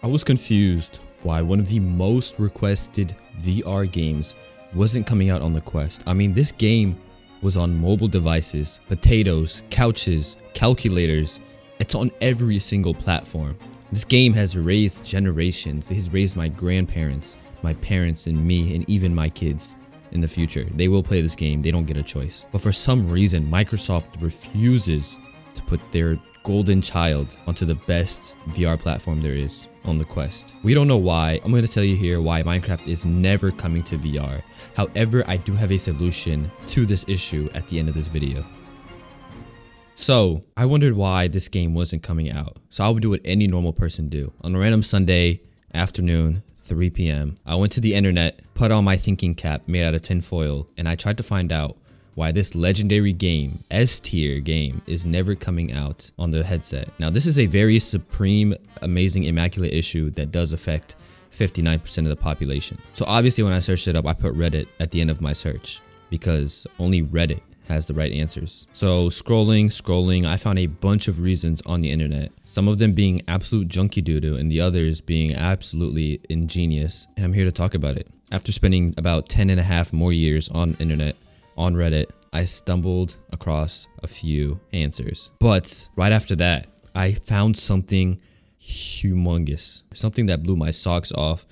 I was confused why one of the most requested VR games wasn't coming out on the Quest. I mean, this game was on mobile devices, potatoes, couches, calculators. It's on every single platform. This game has raised generations. It has raised my grandparents, my parents, and me, and even my kids in the future. They will play this game. They don't get a choice. But for some reason, Microsoft refuses to put their golden child onto the best VR platform there is on the Quest. We don't know why. I'm going to tell you here why Minecraft is never coming to VR. However, I do have a solution to this issue at the end of this video. So I wondered why this game wasn't coming out. So I would do what any normal person do. On a random Sunday afternoon, 3 p.m., I went to the internet, put on my thinking cap made out of tinfoil, and I tried to find out why this legendary game, S-tier game, is never coming out on the headset. Now, this is a very supreme, amazing, immaculate issue that does affect 59% of the population. So obviously when I searched it up, I put Reddit at the end of my search because only Reddit has the right answers. So scrolling, I found a bunch of reasons on the internet. Some of them being absolute junky doo-doo and the others being absolutely ingenious. And I'm here to talk about it. After spending about 10 and a half more years on internet, on Reddit, I stumbled across a few answers. But right after that, I found something humongous. Something that blew my socks off,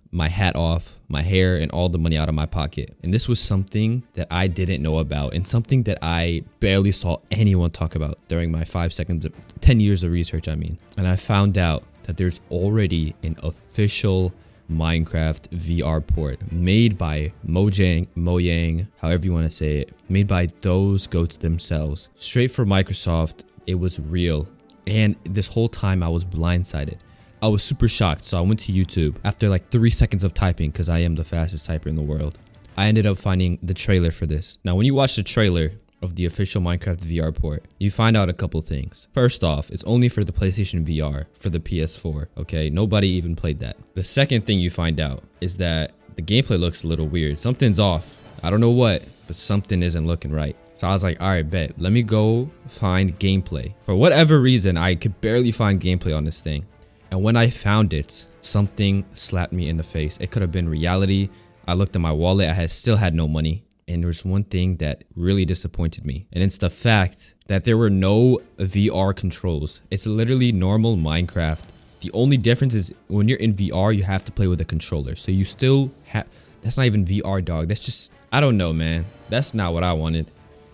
my hat off, my hair, and all the money out of my pocket. And this was something that I didn't know about and something that I barely saw anyone talk about during my 10 years of research, I mean. And I found out that there's already an official Minecraft VR port made by Mojang, however you want to say it, made by those goats themselves. Straight from Microsoft, it was real. And this whole time I was blindsided. I was super shocked, so I went to YouTube after like 3 seconds of typing because I am the fastest typer in the world. I ended up finding the trailer for this. Now, when you watch the trailer of the official Minecraft VR port, you find out a couple things. First off, it's only for the PlayStation VR, for the PS4, okay? Nobody even played that. The second thing you find out is that the gameplay looks a little weird. Something's off. I don't know what, but something isn't looking right. So I was like, all right, bet. Let me go find gameplay. For whatever reason, I could barely find gameplay on this thing. And when I found it, something slapped me in the face. It could have been reality. I looked at my wallet. I still had no money. And there's one thing that really disappointed me. And it's the fact that there were no VR controls. It's literally normal Minecraft. The only difference is when you're in VR, you have to play with a controller. So you still have... That's not even VR, dog. That's just... I don't know, man. That's not what I wanted.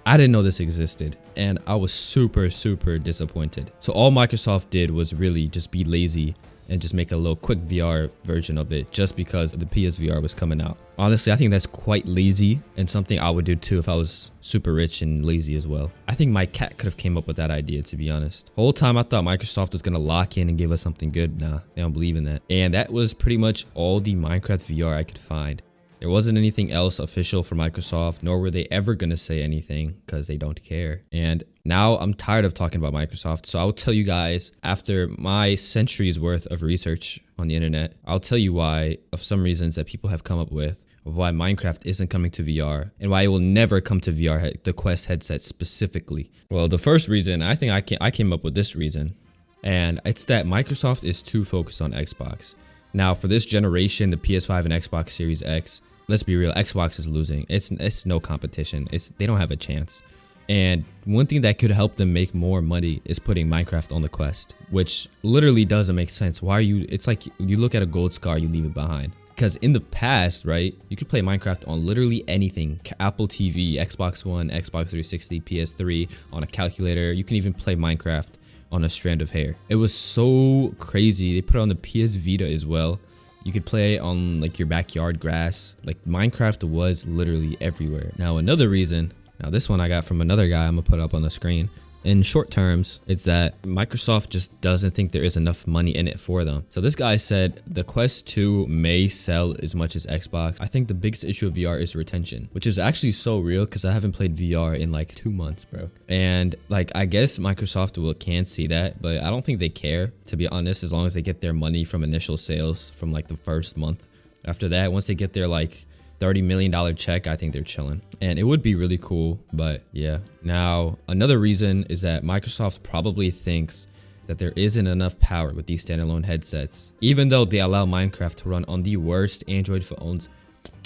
I didn't know this existed. And I was super, super disappointed. So all Microsoft did was really just be lazy and just make a little quick VR version of it just because the PSVR was coming out. Honestly, I think that's quite lazy and something I would do too if I was super rich and lazy as well. I think my cat could have came up with that idea, to be honest. The whole time I thought Microsoft was going to lock in and give us something good. Nah, they don't believe in that. And that was pretty much all the Minecraft VR I could find. There wasn't anything else official for Microsoft, nor were they ever going to say anything because they don't care. And now I'm tired of talking about Microsoft, so I'll tell you guys, after my centuries worth of research on the internet, I'll tell you why, of some reasons that people have come up with, of why Minecraft isn't coming to VR, and why it will never come to VR, the Quest headset specifically. Well, the first reason, I think I came up with this reason, and it's that Microsoft is too focused on Xbox. Now, for this generation, the PS5 and Xbox Series X, let's be real, Xbox is losing. It's no competition. They don't have a chance. And one thing that could help them make more money is putting Minecraft on the Quest, which literally doesn't make sense. Why are you, it's like you look at a gold scar, you leave it behind. Because in the past, right, you could play Minecraft on literally anything. Apple TV, Xbox One, Xbox 360, PS3, on a calculator. You can even play Minecraft on a strand of hair. It was so crazy. They put it on the PS Vita as well. You could play on like your backyard grass. Like Minecraft was literally everywhere. Now another reason, now this one I got from another guy I'm gonna put up on the screen. In short terms, it's that Microsoft just doesn't think there is enough money in it for them. So this guy said the Quest 2 may sell as much as Xbox. I think the biggest issue of VR is retention, which is actually so real because I haven't played VR in like 2 months, bro. And like, I guess Microsoft can see that, but I don't think they care, to be honest, as long as they get their money from initial sales from like the first month. After that, once they get their like $30 million check, I think they're chilling. And it would be really cool, but yeah. Now, another reason is that Microsoft probably thinks that there isn't enough power with these standalone headsets, even though they allow Minecraft to run on the worst Android phones,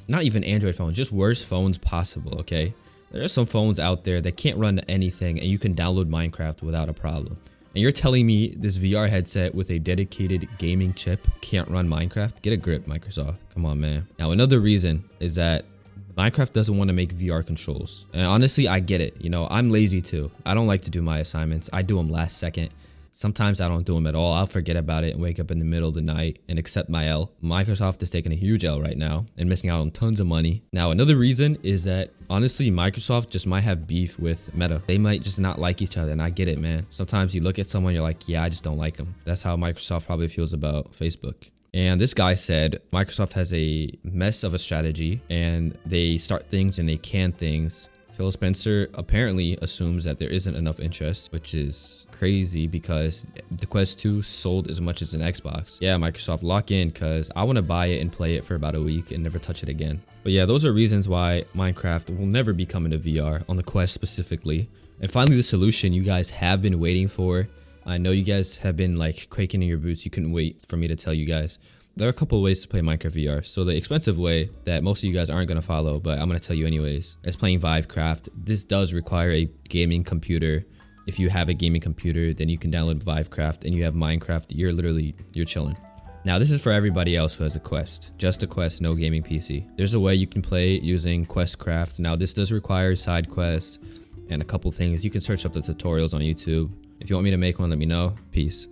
not even Android phones, just worst phones possible, okay? There are some phones out there that can't run anything and you can download Minecraft without a problem. And you're telling me this VR headset with a dedicated gaming chip can't run Minecraft? Get a grip, Microsoft. Come on, man. Now, another reason is that Minecraft doesn't want to make VR controls. And honestly, I get it. You know, I'm lazy too. I don't like to do my assignments. I do them last second. Sometimes I don't do them at all. I'll forget about it and wake up in the middle of the night and accept my L. Microsoft is taking a huge L right now and missing out on tons of money. Now, another reason is that honestly, Microsoft just might have beef with Meta. They might just not like each other, and I get it, man. Sometimes you look at someone, you're like, yeah, I just don't like them. That's how Microsoft probably feels about Facebook. And this guy said Microsoft has a mess of a strategy and they start things and they can things. Phil Spencer apparently assumes that there isn't enough interest, which is crazy because the Quest 2 sold as much as an Xbox. Yeah, Microsoft, lock in because I want to buy it and play it for about a week and never touch it again. But yeah, those are reasons why Minecraft will never be coming to VR on the Quest specifically. And finally, the solution you guys have been waiting for. I know you guys have been like quaking in your boots. You couldn't wait for me to tell you guys. There are a couple of ways to play Minecraft VR. So the expensive way that most of you guys aren't going to follow, but I'm going to tell you anyways, is playing Vivecraft. This does require a gaming computer. If you have a gaming computer, then you can download Vivecraft and you have Minecraft. You're chilling. Now, this is for everybody else who has a Quest. Just a Quest, no gaming PC. There's a way you can play using Questcraft. Now, this does require side quests and a couple things. You can search up the tutorials on YouTube. If you want me to make one, let me know. Peace.